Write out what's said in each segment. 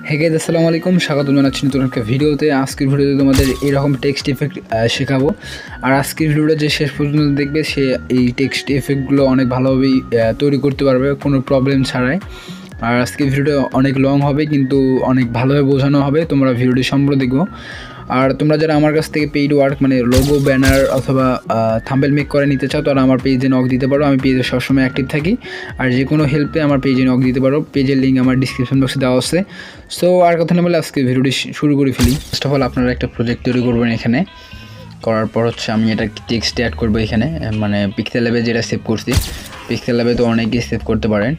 Hey guys, আসসালামু আলাইকুম। স্বাগত জানাচ্ছি নতুন একটা ভিডিওতে। আজকের ভিডিওতে তোমাদের এরকম টেক্সট ইফেক্ট শেখাবো। আর আজকের ভিডিওটা যে শেষ পর্যন্ত দেখবে সে এই টেক্সট ইফেক্টগুলো অনেক ভালোভাবেই তৈরি করতে পারবে কোনো প্রবলেম ছাড়াই। আর আজকের ভিডিওটা অনেক লং হবে কিন্তু অনেক ভালোভাবে বোঝানো হবে, তোমরা ভিডিওটি সম্পূর্ণ দেখবো। আর তোমরা যারা আমার কাছ থেকে পেইড ওয়ার্ক মানে লোগো, ব্যানার অথবা থাম্বনেল মেক করে নিতে চাও তারা আমার পেজে নক দিতে পারো। আমি পেজে সবসময় অ্যাক্টিভ থাকি। আর যে কোনো হেল্পে আমার পেজে নক দিতে পারো। পেজের লিঙ্ক আমার ডিসক্রিপশন বক্সে দেওয়া আছে। সো আর কথা না বলে আজকে ভিডিওটি শুরু করে ফেলি। ফার্স্ট অফ অল আপনারা একটা প্রজেক্ট তৈরি করবেন। এখানে করার পর হচ্ছে আমি এটা টেক্সট অ্যাড করবো এখানে, মানে পিক্সেলল্যাবে যেটা সেভ করছি। পিক্সেলল্যাবে তো অনেকেই সেভ করতে পারেন।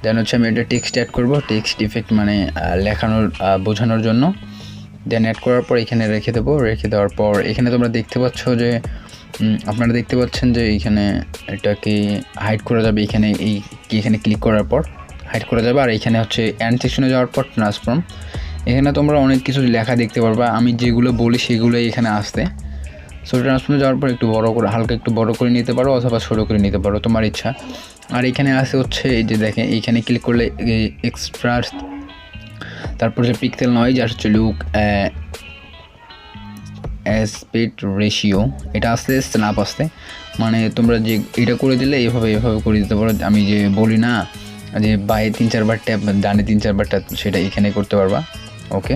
দেন হচ্ছে আমি এটা টেক্সট অ্যাড করবো, টেক্সট ইফেক্ট মানে লেখানোর বোঝানোর জন্য। দেন অ্যাড করার পর এখানে রেখে দেবো। রেখে দেওয়ার পর এখানে তোমরা দেখতে পাচ্ছ যে আপনারা দেখতে পাচ্ছেন যে এইখানে এটাকে হাইড করা যাবে। এখানে ক্লিক করার পর হাইড করা যাবে। আর এখানে হচ্ছে অ্যান্ড সেকশনে যাওয়ার পর ট্রান্সফর্ম, এখানে তোমরা অনেক কিছু লেখা দেখতে পারবা। আমি যেগুলো বলি সেগুলোই এখানে আসতে। সো ট্রান্সফর্মে যাওয়ার পর একটু বড় করে, হালকা একটু বড় করে নিতে পারো অথবা ছোটো করে নিতে পারো, তোমার ইচ্ছা। আর এখানে আসে হচ্ছে এই যে দেখেন, এইখানে ক্লিক করলে এক্সট্রা, তারপর যে পিক্সেল নয় যার হচ্ছে লুক অ্যাসপেক্ট রেশিও, এটা আসতে স্ন্যাপ আসতে, মানে তোমরা যে এটা করে দিলে এভাবে করে দিতে পারো। আমি যে বলি না যে বায়ে 3-4 বার ট্যাপ, ডানে 3-4 বার ট্যাপ, সেটা এখানে করতে পারবা। ওকে,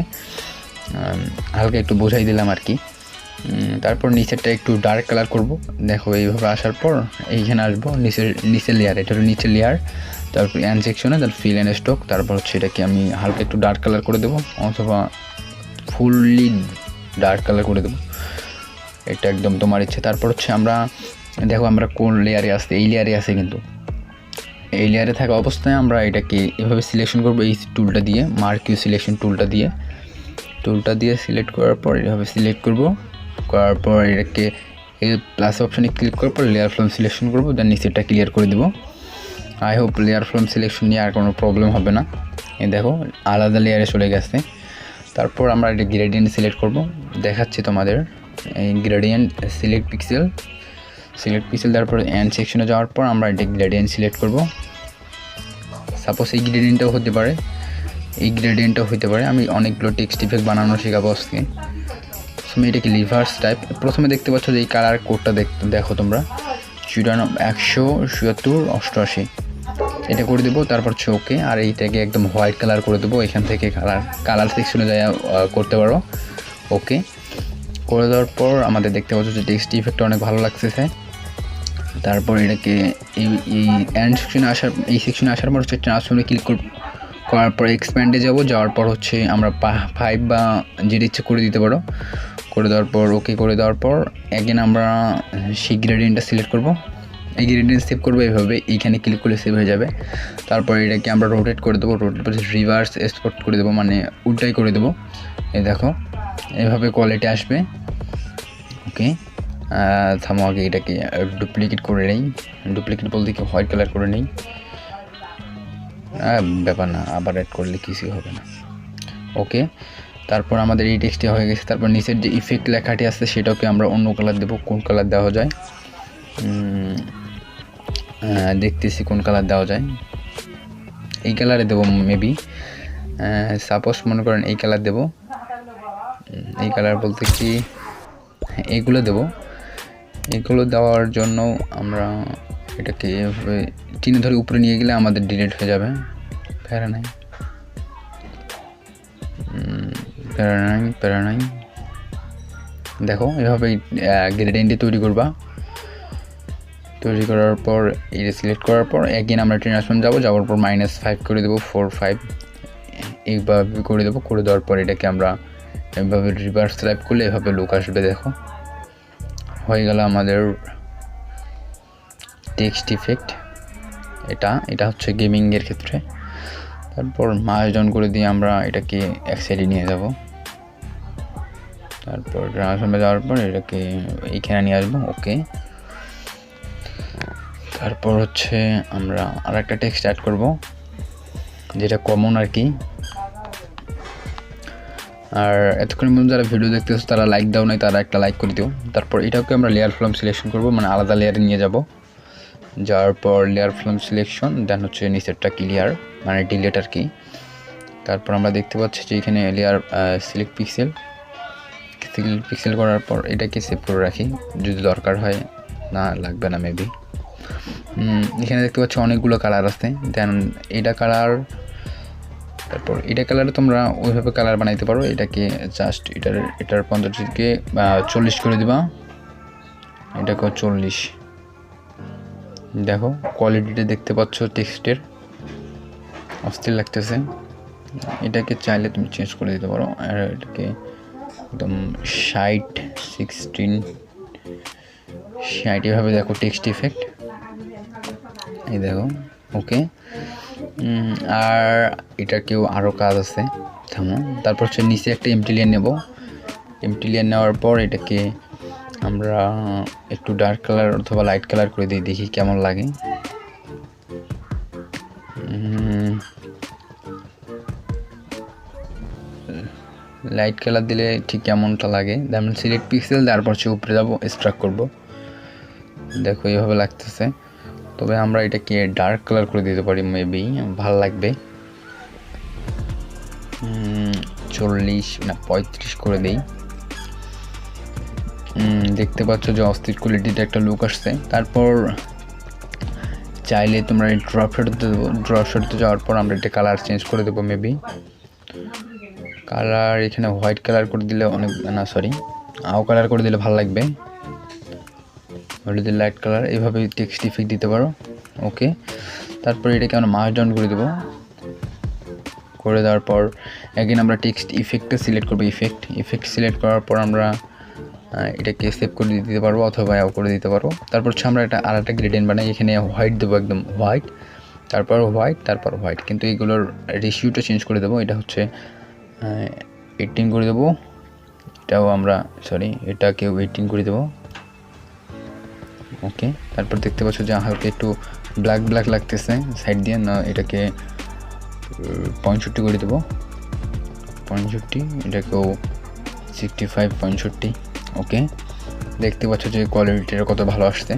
হালকা একটু বোঝাই দিলাম আর কি। তারপর নিচেরটা একটু ডার্ক কালার করব। দেখো এইভাবে আসার পর এইখানে আসবো, নিচের লেয়ার, এটা হলো নিচের লেয়ার। তারপর অ্যান্ড সেকশনে, তারপর ফিল অ্যান্ড স্টক, তারপর হচ্ছে এটাকে আমি হালকা একটু ডার্ক কালার করে দেবো অথবা ফুললি ডার্ক কালার করে দেবো, এটা একদম তোমার ইচ্ছে। তারপর হচ্ছে আমরা দেখো আমরা কোন লেয়ারে আসতে, এই লেয়ারে আসে, কিন্তু এই লেয়ারে থাকা অবস্থায় আমরা এটাকে এভাবে সিলেকশন করবো এই টুলটা দিয়ে, মার্ক ইউ সিলেকশন টুলটা দিয়ে সিলেক্ট করার পর এভাবে সিলেক্ট করার পর এটাকে এই প্লাস অপশানে ক্লিক করার পর লেয়ার ফ্রম সিলেকশন করবো। দেন নিচেরটা ক্লিয়ার করে দেবো। I hope layer from selection নিয়ে আর কোনো প্রবলেম হবে না। এই দেখো আলাদা লেয়ারে চলে গেছে। তারপর আমরা এটা গ্রেডিয়েন্ট সিলেক্ট করব, দেখাচ্ছি তোমাদের। এই গ্রেডিয়েন্ট সিলেক্ট পিক্সেল, তারপর অ্যান্ড সেকশনে যাওয়ার পর আমরা এটা গ্রেডিয়েন্ট সিলেক্ট করব। সাপোজ এই গ্রেডিয়েন্টটাও হতে পারে, আমি অনেকগুলো টেক্সট ইফেক্ট বানানো শেখাবো আজকে। তুমি এটাকে রিভার্স টাইপ, প্রথমে দেখতে পাচ্ছ যে এই কালার কোডটা দেখো তোমরা 177 এটা করে দেবো। তারপর হচ্ছে ওকে, আর এইটাকে একদম হোয়াইট কালার করে দেবো। এখান থেকে কালার সেকশনে যাই করতে পারো। ওকে করে দেওয়ার পর আমাদের দেখতে পাচ্ছ যে টেক্সট ইফেক্টটা অনেক ভালো লাগতেছে। তারপর এটাকে এই অ্যান্ড সেকশনে আসার পর হচ্ছে ট্রান্সফর্মে ক্লিক করার পর এক্সপ্যান্ডে যাওয়ার পর হচ্ছে আমরা 5 বা যেটা ইচ্ছে করে দিতে পারো। করে দেওয়ার পর ওকে করে দেওয়ার পর অ্যাগেন আমরা সেই গ্রেডিয়েন্টটা সিলেক্ট করব, এই গ্রেডিয়েন্ট সেভ করবো এইভাবে, এইখানে ক্লিক করলে সেভ হয়ে যাবে। তারপর এটাকে আমরা রোটেট করে দেবো, রিভার্স এক্সপোর্ট করে দেবো, মানে উল্টাই করে দেবো। এই দেখো এভাবে কোয়ালিটি আসবে। ওকে থামো, আগে এটাকে ডুপ্লিকেট করে নেই, ডুপ্লিকেট বলতে কি হোয়াইট কালার করে নেই, ব্যাপার না, আবার অ্যাড করলে কিছুই হবে না। ওকে তারপর আমাদের এই টেক্সটটি হয়ে গেছে। তারপর নিচের যে ইফেক্ট লেখাটি আছে সেটাকে আমরা অন্য কালার দেবো। কোন কালার দেওয়া যায় দেখতেছি, কোন কালার দেওয়া যায়, এই কালারে দেবো মেবি। সাপোজ মনে করেন এই কালার দেবো। এই কালার বলতে কি এইগুলো দেবো। এগুলো দেওয়ার জন্য আমরা এটাকে এভাবে টেনে ধরে উপরে নিয়ে গেলে আমাদের ডিলিট হয়ে যাবে। প্যারা নাই। দেখো এভাবে গ্রেডিয়েন্টটি তৈরি করার পর এটা সিলেক্ট করার পর এগেন আমরা ট্রান্সফর্ম যাওয়ার পর -5 করে দেবো, 4-5 এইভাবে করে দেবো। করে দেওয়ার পর এটাকে আমরা এভাবে রিভার্স টাইপ করলে এভাবে লুক আসবে। দেখো হয়ে গেল আমাদের টেক্সট ইফেক্ট। এটা হচ্ছে গেমিংয়ের ক্ষেত্রে। তারপর মাস ডাউন করে দিয়ে আমরা এটাকে এক সাইডে নিয়ে যাব। তারপর ট্রান্সফর্মে যাওয়ার পর এটাকে এইখানে নিয়ে আসবো। ওকে তারপর হচ্ছে আমরা আর একটা টেক্সট অ্যাড করব যেটা কমন আর কি। আর এতক্ষণের মধ্যে যারা ভিডিও দেখতেছো তারা লাইক দাও নাই, তারা একটা লাইক করে দিও। তারপর এটাকে আমরা লেয়ার ফ্রম সিলেকশন করব, মানে আলাদা লেয়ারে নিয়ে যাওয়ার পর লেয়ার ফ্রম সিলেকশন, দেন হচ্ছে নিচেরটা ক্লিয়ার মানে ডিলিট আর কি। তারপর আমরা দেখতে পাচ্ছি যে এখানে লেয়ার সিলেক্ট পিক্সেল করার পর এটাকে সেভ করে রাখি, যদি দরকার হয়, না লাগবে না মেবি। এখানে দেখতে পাচ্ছি অনেকগুলো কালার আছে। দেন এটা কালার, তারপর এটা কালারে তোমরা ওইভাবে কালার বানাইতে পারো। এটাকে জাস্ট এটার 50-কে 40 করে দিবা, এটাকে 40। দেখো কোয়ালিটিটা দেখতে পাচ্ছ টেক্সটের, অস্থির লাগতেছে। এটাকে চাইলে তুমি চেঞ্জ করে দিতে পারো, আর এটাকে একদম 60 এভাবে দেখো টেক্সট ইফেক্ট, এই দেখো। ওকে, আর এটাকেও আরও কাজ আছে, থামো। তারপর হচ্ছে নিচে একটা এমটি লেয়ার নেব। এমটি লেয়ার নেওয়ার পর এটাকে আমরা একটু ডার্ক কালার অথবা লাইট কালার করে দিই, দেখি কেমন লাগে। লাইট কালার দিলে ঠিক কেমনটা লাগে। যেমন সিলেক্ট পিক্সেল, তারপর হচ্ছে উপরে যাবো, স্ট্রাক করব। দেখো এইভাবে লাগতেছে। তবে আমরা এটাকে ডার্ক কালার করে দিতে পারি, মেবি ভালো লাগবে। 40 না 35 করে দেই। দেখতে পাচ্ছ যে অস্থির কোয়ালিটিতে একটা লুক আসছে। তারপর চাইলে তোমরা ড্রপ শটতে যাওয়ার পর আমরা এটা কালার চেঞ্জ করে দেবো মেবি। কালার এখানে হোয়াইট কালার করে দিলে অনেক, না সরি, আও কালার করে দিলে ভালো লাগবে। ওটা লাইট কালার, এইভাবে টেক্সট ইফেক্ট দিতে পারো। ওকে, তারপর এটাকে আমরা মার্ক ডাউন করে দেবো। করে দেওয়ার পর এগেন আমরা টেক্সট ইফেক্টটা সিলেক্ট করবো। ইফেক্ট সিলেক্ট করার পর আমরা এটাকে সেভ করে দিতে পারবো অথবা আও করে দিতে পারবো। তারপর হচ্ছে আমরা আরেকটা গ্রেডিয়েন্ট বানাই। এখানে হোয়াইট দেবো, একদম হোয়াইট, তারপর হোয়াইট, কিন্তু এইগুলোর রেশিওটা চেঞ্জ করে দেবো। এটা হচ্ছে 18 করে দেবো। এটাও আমরা এটাকে 18 করে দেবো। ওকে, তারপর দেখতে পাচ্ছ যে হালকা একটু ব্ল্যাক লাগতেছে সাইড দিয়ে, না এটাকে 65 করে দেবো। 65, এটাকেও 65, 65। ওকে, দেখতে পাচ্ছ যে কোয়ালিটিটা কত ভালো আসছে।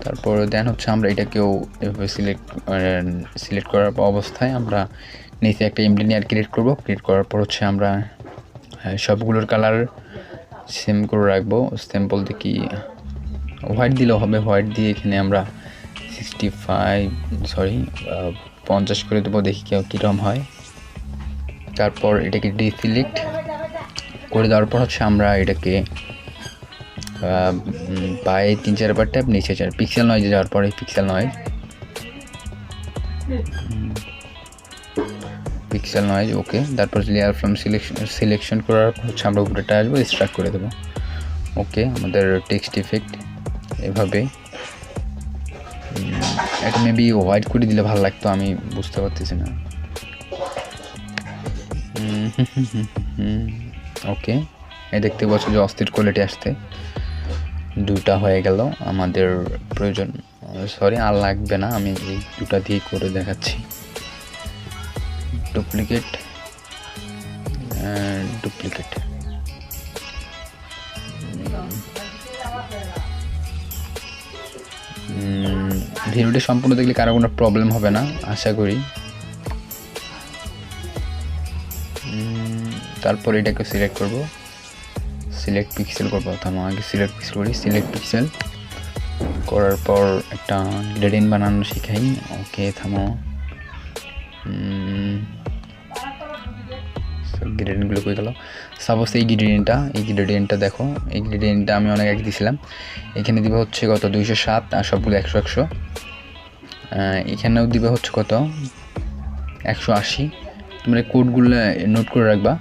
তারপর দেন হচ্ছে আমরা এটাকেও এভাবে সিলেক্ট করার অবস্থায় আমরা নিচে একটা এমডি লেয়ার ক্রিয়েট করব। ক্রিয়েট করার পর হচ্ছে আমরা সবগুলোর কালার সেম করে রাখবো। সেম বলতে কি, হোয়াইট দিলেও হবে। হোয়াইট দিয়ে এখানে আমরা 50 করে দেবো, দেখি কীরকম হয়। তারপর এটাকে ডিসিলেক্ট করে দেওয়ার পর হচ্ছে আমরা এটাকে পায়ে 3-4 বার ট্যাপ, নিচে 4 পিক্সেল নয়েজে যাওয়ার পরে পিক্সেল নয়েজ। ওকে, তারপর লেয়ার ফ্রম সিলেকশন করার পর হচ্ছে আমরা উপরেটা আসবো, স্ট্রাক করে দেবো। ওকে, আমাদের টেক্সট ইফেক্ট এভাবে। এটা মেবি হোয়াইট করে দিলে ভালো লাগতো, আমি বুঝতে পারতেছি না। ওকে, এই দেখতে পাচ্ছ যে অস্থির কোয়ালিটি আসতে। 2টা হয়ে গেল আমাদের প্রয়োজন। আর লাগবে না, আমি এই 2টা দিয়ে করে দেখাচ্ছি। ডুপ্লিকেট। ভিডিওটি সম্পূর্ণ দেখলে কারো কোনো প্রবলেম হবে না আশা করি। তারপর এটাকে সিলেক্ট করব, সিলেক্ট পিক্সেল করবো। আগে সিলেক্ট পিক্সেল করি। সিলেক্ট পিক্সেল করার পর একটা গ্রেডিয়েন্ট বানানো শিখাই। ওকে, থামো। গ্রেডিয়েন্টগুলো কই গেল? সাপোজ এই গ্রেডিয়েন্টটা দেখো। এই গ্রেডিয়েন্টটা আমি অনেক আগে দিয়েছিলাম। এখানে দিবে হচ্ছে কত, 207, আর সবগুলো 100। এখানেও দিবে হচ্ছে কত, 180। তোমরা কোডগুলো নোট করে রাখবা।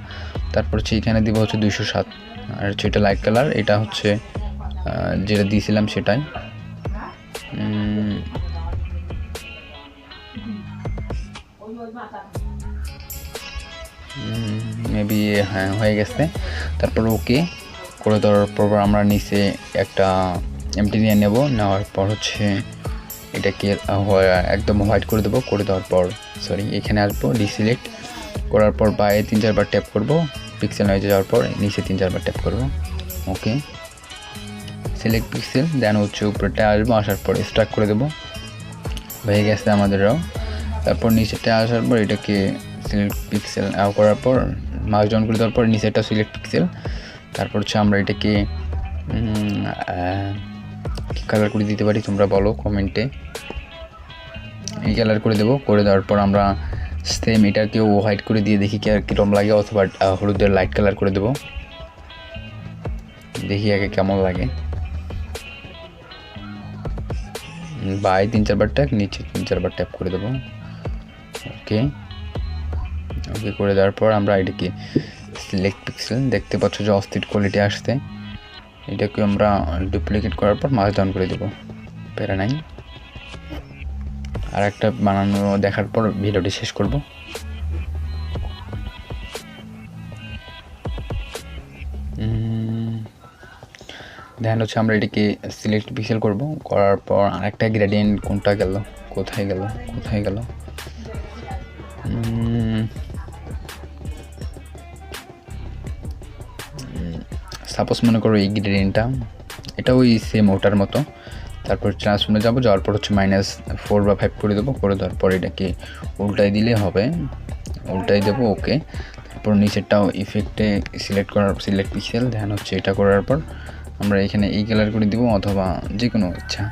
তারপর হচ্ছে এখানে দিবে হচ্ছে 207, আর হচ্ছে এটা লাইট কালার। এটা হচ্ছে যেটা দিয়েছিলাম সেটাই। মেবি হ্যাঁ হয়ে গেছে। তারপর ওকে করে দেওয়ার পর আমরা নিচে একটা এমটি নিয়ে নেওয়ার পর হচ্ছে এটাকে একদম হোয়াইট করে দেবো। করে দেওয়ার পর এখানে আসবো, ডিসিলেক্ট করার পর বাইরে 3-4 বার ট্যাপ করবো। পিক্সেল নয়েজে যাওয়ার পর নিচে 3-4 বার ট্যাপ করবো। ওকে, সিলেক্ট পিক্সেল, দেন হচ্ছে উপরেটা আসবো। আসার পর স্টার্ট করে দেবো। হয়ে গেছে আমাদেরও। তারপর নিচেটা আসার পর এটাকে সিলেক্ট পিক্সেল করার পর মাউস ডাউন করে দেওয়ার পর নিচেরটা সিলেক্ট পিক্সেল, তারপর হচ্ছে আমরা এটাকে কী কালার করে দিতে পারি তোমরা বলো কমেন্টে। এই কালার করে দেবো, করে দেওয়ার পর আমরা সেম এটাকেও হোয়াইট করে দিয়ে দেখি কীরকম লাগে, অথবা হলুদের লাইট কালার করে দেবো, দেখি আগে কেমন লাগে। বাই 3-4 ট্যাপ, নিচে 3-4 ট্যাপ করে দেবো। ওকে ওকে করে দেওয়ার পর আমরা এটাকে সিলেক্ট পিক্সেল, দেখতে পাচ্ছ যে অস্থির কোয়ালিটি আসছে। এটাকে আমরা ডুপ্লিকেট করার পর মাউস ডাউন করে দেবো, প্যারা নাই। আর একটা বানানো দেখার পর ভিডিওটি শেষ করব। দেন হচ্ছে আমরা এটাকে সিলেক্ট পিক্সেল করব, করার পর আরেকটা গ্রেডিয়েন্ট কোনটা গেল, কোথায় গেল সাপোজ মনে করো এই গ্রেডিয়েন্টটা, এটা ওই সেম ওটার মতো। তারপর ট্রান্সফর্মে যাওয়ার পর হচ্ছে -4 বা 5 করে দেবো, করে দেওয়ার পর এটাকে উল্টাই দিলে হবে, উল্টাই দেবো। ওকে, তারপর নিচেরটাও ইফেক্টে সিলেক্ট পিক্সেল, ধ্যান হচ্ছে এটা করার পর আমরা এখানে এই কালার করে দিব, অথবা যে কোনো ইচ্ছা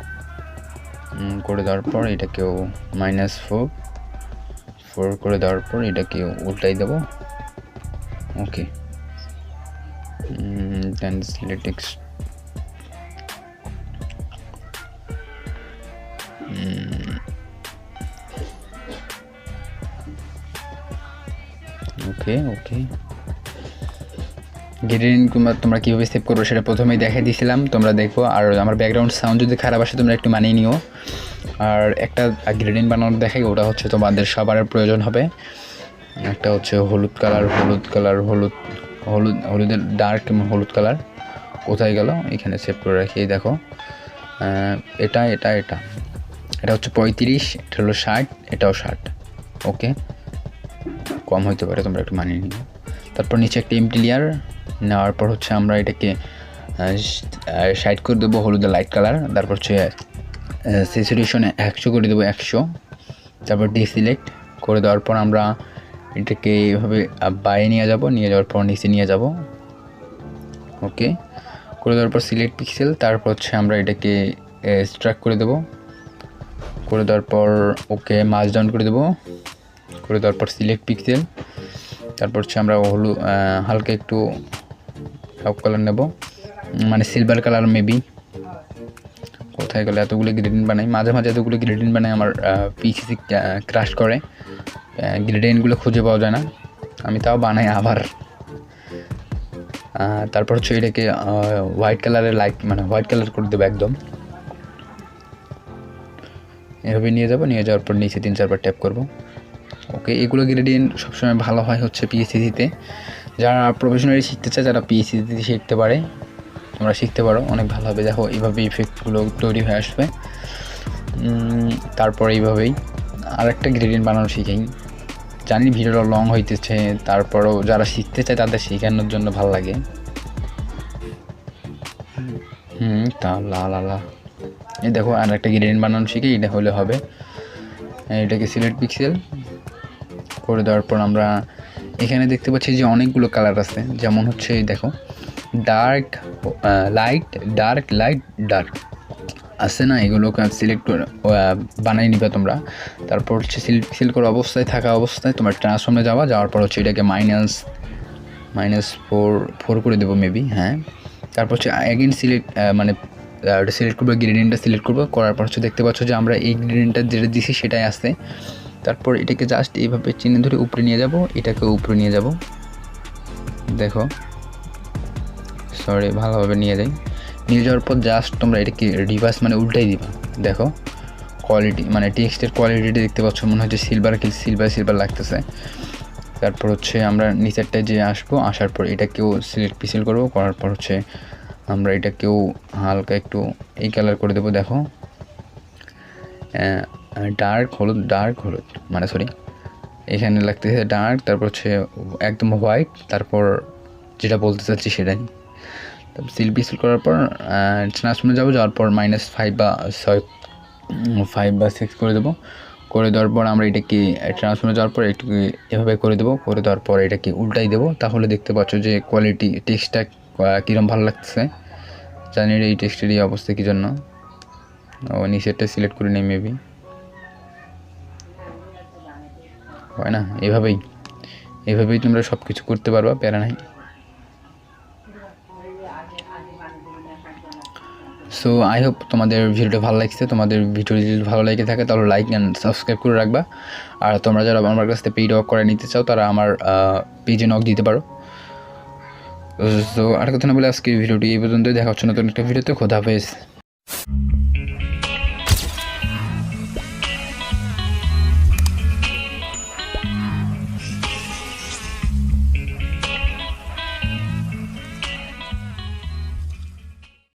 করে দেওয়ার পর এটাকেও -4 করে দেওয়ার পর এটাকে উল্টাই দেবো। ওকে, দেন সিলেক্ট ওকে গ্রেডিয়েন্ট তোমরা কীভাবে সেভ করবো সেটা প্রথমেই দেখাই দিয়েছিলাম, তোমরা দেখো। আর আমার ব্যাকগ্রাউন্ড সাউন্ড যদি খারাপ আসে তোমরা একটু মানিয়ে নিও। আর একটা গ্রেডিয়েন্ট বানানোর দেখাই, ওটা হচ্ছে তোমাদের সবার প্রয়োজন হবে। একটা হচ্ছে হলুদের ডার্ক এবং হলুদ কালার, কোথায় গেল, এখানে সেভ করে রাখি। দেখো এটা হচ্ছে 35, এটা হলো 60, এটাও 60। ওকে, কম হইতে পারে, তোমরা একটু মানিয়ে নিও। তারপর নিচে একটা এমটি লেয়ার নেওয়ার পর হচ্ছে আমরা এটাকে সাইড করে দেবো হলুদের লাইট কালার। তারপর হচ্ছে স্যাচুরেশনে 100 করে দেবো, 100। তারপর ডিসিলেক্ট করে দেওয়ার পর আমরা এটাকে এভাবে বাইরে নিয়ে যাওয়ার পর নিচে নিয়ে যাব। ওকে, করে দেওয়ার পর সিলেক্ট পিক্সেল, তারপর হচ্ছে আমরা এটাকে স্ট্রাক করে দেবো, করে দেওয়ার পর ওকে মাউস ডাউন করে দেবো, করে দেওয়ার পর সিলেক্ট পিক্সেল, তারপর হচ্ছে আমরা হালকা একটু অফ কালার নেব, মানে সিলভার কালার মেবি। কোথায় গেলে এতগুলো গ্রেডিয়েন্ট বানাই, মাঝে এতগুলো গ্রেডিয়েন্ট বানাই, আমার পিসি ক্রাশ করে, গ্রেডিয়েন্টগুলো খুঁজে পাওয়া যায় না, আমি তাও বানাই আবার। তারপর হচ্ছে এটাকে হোয়াইট কালারের লাইট, মানে হোয়াইট কালার করে দেবো একদম। এভাবে নিয়ে যাওয়ার পর নিচে 3-4 ট্যাপ করব। ওকে, এগুলো গ্রেডিয়েন্ট সবসময় ভালো হয় হচ্ছে পিএসসিতে। যারা প্রফেশনালি শিখতে চায় যারা পিএসসিতে শিখতে পারে, তোমরা শিখতে পারো, অনেক ভালো হবে। দেখো এইভাবে ইফেক্টগুলো তৈরি হয়ে আসবে। তারপর এইভাবেই আরেকটা গ্রেডিয়েন্ট বানানো শিখাই। জানি ভিডিওটা লং হইতেছে, তারপরও যারা শিখতে চায় তাদের শেখানোর জন্য ভালো লাগে। এই দেখো আর একটা গ্রেডিয়েন্ট বানানো শিখে, এটা হলে হবে। এটাকে সিলেক্ট পিক্সেল করে দেওয়ার পর আমরা এখানে দেখতে পাচ্ছি যে অনেকগুলো কালার আছে, যেমন হচ্ছে দেখো ডার্ক লাইট আছে না, এগুলোকে সিলেক্ট করে বানিয়ে নিবে তোমরা। তারপর হচ্ছে সিলেক্ট পিক্সেল করে থাকা অবস্থায় তোমরা ট্রান্সফর্মে যাওয়ার পর হচ্ছে এটাকে -4 করে দেবো মেবি। হ্যাঁ, তারপর হচ্ছে অ্যাগেন সিলেক্ট করবো, গ্রেডিয়েন্টটা সিলেক্ট করবো, করার পর হচ্ছে দেখতে পাচ্ছ যে আমরা এই গ্রেডিয়েন্টটা যেটা দিছি সেটাই আসছে। তারপর এটাকে জাস্ট এইভাবে চিহ্ন ধরে উপরে নিয়ে যাব, এটাকে উপরে নিয়ে যাব। দেখো ভালোভাবে নিয়ে যাওয়ার পর জাস্ট তোমরা এটাকে রিভার্স মানে উল্টাই দিবা। দেখো কোয়ালিটি, মানে টেক্সটের কোয়ালিটিটা দেখতে পাচ্ছ, মনে হচ্ছে সিলভার লাগতেছে। তারপর হচ্ছে আমরা নিচেরটায় যে আসার পর এটাকেও সিলেক্ট পিক্সেল করবো, করার পর হচ্ছে আমরা এটাকেও হালকা একটু এই কালার করে দেবো। দেখো ডার্ক হলুদ মানে এখানে লাগতেছে ডার্ক, তারপর হচ্ছে একদম হোয়াইট, তারপর যেটা বলতে চাচ্ছি সেটাই। তারপর সিল পিক্সেল করার পর ট্রান্সফর্মে যাওয়ার পর -5 বা 6 করে দেবো, করে দেওয়ার পর আমরা এটাকে ট্রান্সফর্মে যাওয়ার পর একটু এভাবে করে দেবো, করে দেওয়ার পর এটাকে উল্টাই দেবো। তাহলে দেখতে পাচ্ছ যে কোয়ালিটি টেক্সটটা কীরকম ভালো লাগতেছে। জানি এই টেক্সটের এই অবস্থা কী জন্য। নিচেরটা সিলেক্ট করে নিই, মেবি হয় না। এভাবেই তোমরা সব কিছু করতে পারবা, প্যারা নাই। সো আই হোপ তোমাদের ভিডিওটা ভালো লাগছে। তোমাদের ভিডিও যদি ভালো লেগে থাকে তাহলে লাইক অ্যান্ড সাবস্ক্রাইব করে রাখবা। আর তোমরা যারা আমার কাছ থেকে পেইড ওয়ার্ক করে নিতে চাও তারা আমার পেজে নক দিতে পারো। সো আর কথা না বলে আজকে ভিডিওটি এই পর্যন্তই। দেখা হচ্ছে নতুন একটা ভিডিওতে। খোদা হাফেজ।